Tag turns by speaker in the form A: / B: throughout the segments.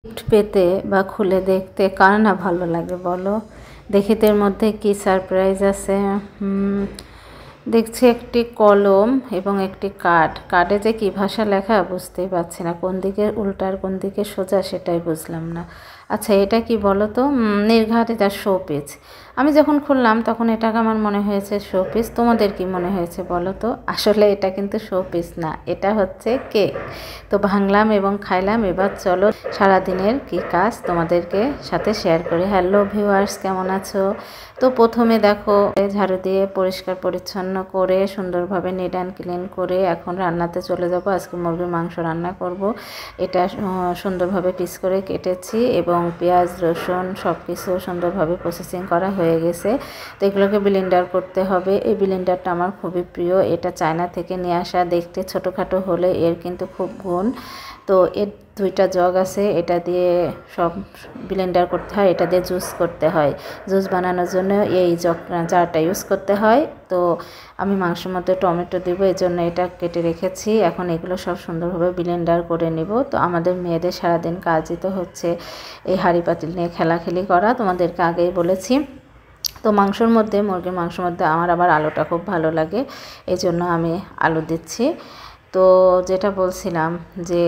A: Gift পেতে বা খুলে দেখতে কার না ভালো লাগে বলো। দেখি তো এর মধ্যে কি সারপ্রাইজ আছে। দেখছি একটি কলম এবং একটি কার্ড। কার্ডে যে কী ভাষা লেখা বুঝতেই পারছি না, কোন দিকে উল্টা আর কোন দিকে সোজা সেটাই বুঝলাম না। আচ্ছা এটা কি বলো তো? নির্ঘাত এটা শোপিস। আমি যখন খুললাম তখন এটাকে আমার মনে হয়েছে শোপিস। তোমাদের কি মনে হয়েছে বলো তো? আসলে এটা কিন্তু শোপিস না, এটা হচ্ছে কেক। তো ভাঙলাম এবং খাইলাম। এবার চলো সারাদিনের কি কাজ তোমাদেরকে সাথে শেয়ার করি। হ্যালো ভিউয়ার্স, কেমন আছো? তো প্রথমে দেখো ঝাড়ু দিয়ে পরিষ্কার পরিচ্ছন্ন করে সুন্দরভাবে নিট অ্যান্ড ক্লিন করে এখন রান্নাতে চলে যাব। আজকে মুরগির মাংস রান্না করব। এটা সুন্দরভাবে পিস করে কেটেছি এবং পেঁয়াজ রসুন সব কিছু সুন্দরভাবে প্রসেসিং করা হয়ে গেছে। তো এগুলোকে ব্লেন্ডার করতে হবে। এই ব্লেন্ডারটা আমার খুবই প্রিয়। এটা চায়না থেকে নিয়ে আসা। দেখতে ছোটোখাটো হলে এর কিন্তু খুব গুণ। তো এর দুইটা জগ আছে, এটা দিয়ে সব ব্লেন্ডার করতে হয়, এটা দিয়ে জুস করতে হয়। জুস বানানোর জন্য এই জারটা ইউজ করতে হয়। তো আমি মাংসের মধ্যে টমেটো দেবো, এই জন্য এটা কেটে রেখেছি। এখন এগুলো সব সুন্দরভাবে ব্লেন্ডার করে নিব। তো আমাদের মেয়েদের সারাদিন কাজই তো হচ্ছে এই হাঁড়ি পাতিল নিয়ে খেলাখেলি করা, তোমাদেরকে আগেই বলেছি। তো মাংসর মধ্যে মুরগির মাংসের মধ্যে আমার আবার আলুটা খুব ভালো লাগে, এই জন্য আমি আলু দিচ্ছি। তো যেটা বলছিলাম যে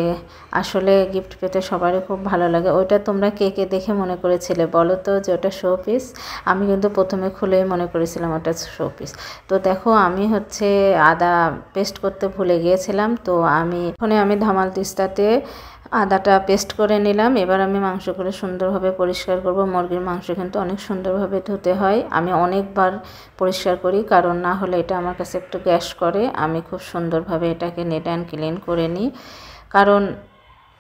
A: আসলে গিফট পেতে সবারই খুব ভালো লাগে। ওইটা তোমরা কে কে দেখে মনে করেছিলে বলো তো যে ওটা শো পিস? আমি কিন্তু প্রথমে খুলেই মনে করেছিলাম ওটা শো পিস। তো দেখো আমি হচ্ছে আদা পেস্ট করতে ভুলে গিয়েছিলাম। তো আমি ধামাল তিস্তাতে আদাটা পেস্ট করে নিলাম। এবার আমি মাংসগুলো সুন্দরভাবে পরিষ্কার করব। মুরগির মাংস কিন্তু অনেক সুন্দরভাবে ধুতে হয়। আমি অনেকবার পরিষ্কার করি, কারণ না হলে এটা আমার কাছে একটু গ্যাস করে। আমি খুব সুন্দরভাবে এটাকে নিট অ্যান্ড ক্লিন করে নিই, কারণ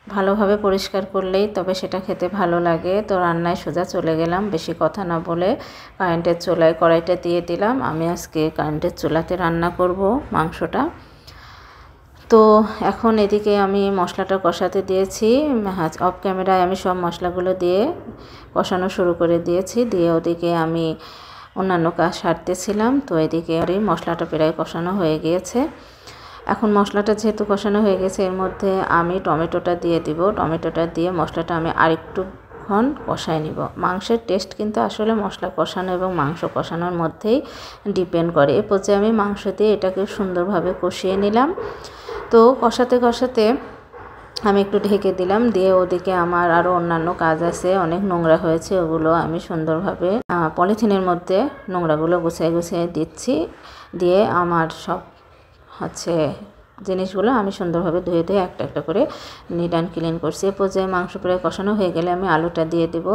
A: ভালোভাবে পরিষ্কার করলেই তবে সেটা খেতে ভালো লাগে। তো রান্নায় সোজা চলে গেলাম, বেশি কথা না বলে কারেন্টের চুলায় কড়াইটা দিয়ে দিলাম। আমি আজকে কারেন্টের চুলাতে রান্না করব মাংসটা। তো এখন এদিকে আমি মশলাটা কষাতে দিয়েছি। অফ ক্যামেরায় আমি সব মশলাগুলো দিয়ে কষানো শুরু করে দিয়েছি। দিয়ে ওদিকে আমি অন্যান্য কাজ সারতেছিলাম। তো এদিকে মশলাটা প্রায় কষানো হয়ে গিয়েছে। এখন মশলাটা যেহেতু কষানো হয়ে গেছে, এর মধ্যে আমি টমেটোটা দিয়ে দিব। টমেটোটা দিয়ে মশলাটা আমি আরেকটুক্ষণ কষাই নিব। মাংসের টেস্ট কিন্তু আসলে মশলা কষানো এবং মাংস কষানোর মধ্যেই ডিপেন্ড করে। এ পর্যায়ে আমি মাংস দিয়ে এটাকে সুন্দরভাবে কষিয়ে নিলাম। তো কষাতে কষাতে আমি একটু ঢেকে দিলাম। দিয়ে ওদিকে আমার আরও অন্যান্য কাজ আছে, অনেক নোংরা হয়েছে, ওগুলো আমি সুন্দরভাবে পলিথিনের মধ্যে নোংরাগুলো গুছিয়ে দিচ্ছি। দিয়ে আমার সব হচ্ছে জিনিসগুলো আমি সুন্দরভাবে ধুয়ে একটা একটা করে নিট অ্যান্ড ক্লিন করছি। এ পর্যায়ে মাংস প্রায় কষানো হয়ে গেলে আমি আলুটা দিয়ে দেব।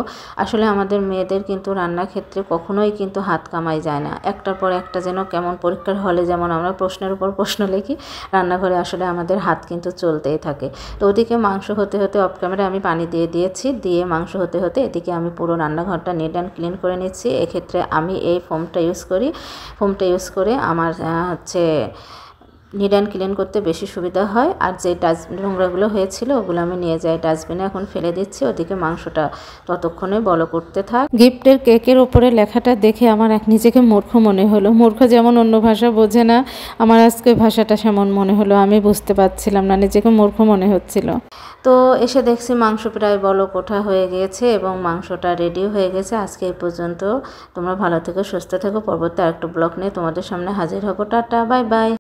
A: আসলে আমাদের মেয়েদের কিন্তু রান্নার ক্ষেত্রে কখনোই কিন্তু হাত কামাই যায় না। একটার পর একটা যেন কেমন, পরীক্ষার হলে যেমন আমরা প্রশ্নের উপর প্রশ্ন লিখি, রান্নাঘরে আসলে আমাদের হাত কিন্তু চলতেই থাকে। তো ওদিকে মাংস হতে হতে অফ ক্যামেরায় আমি পানি দিয়ে দিয়েছি। দিয়ে মাংস হতে হতে এদিকে আমি পুরো রান্নাঘরটা নিট অ্যান্ড ক্লিন করে নিচ্ছি। এক্ষেত্রে আমি এই ফোমটা ইউজ করে আমার হচ্ছে নিট অ্যান্ড ক্লিন করতে বেশি সুবিধা হয়। আর যে নোংরাগুলো হয়েছিল ওগুলো আমি নিয়ে যাই ডাস্টবিনে, এখন ফেলে দিচ্ছি। ওদিকে মাংসটা ততক্ষণে বলো করতে থাক। গিফটের কেকের ওপরে লেখাটা দেখে আমার নিজেকে মূর্খ মনে হলো। মূর্খ যেমন অন্য ভাষা বোঝে না, আমার আজকে ভাষাটা সেমন মনে হলো। আমি বুঝতে পারছিলাম না, নিজেকে মূর্খ মনে হচ্ছিল। তো এসে দেখছি মাংস প্রায় বলো কোঠা হয়ে গিয়েছে এবং মাংসটা রেডি হয়ে গেছে। আজকে এই পর্যন্ত। তোমরা ভালো থেকো, সুস্থ থেকো। পরবর্তী আরেকটা ব্লগ নিয়ে তোমাদের সামনে হাজির হবো। Tata, bye bye.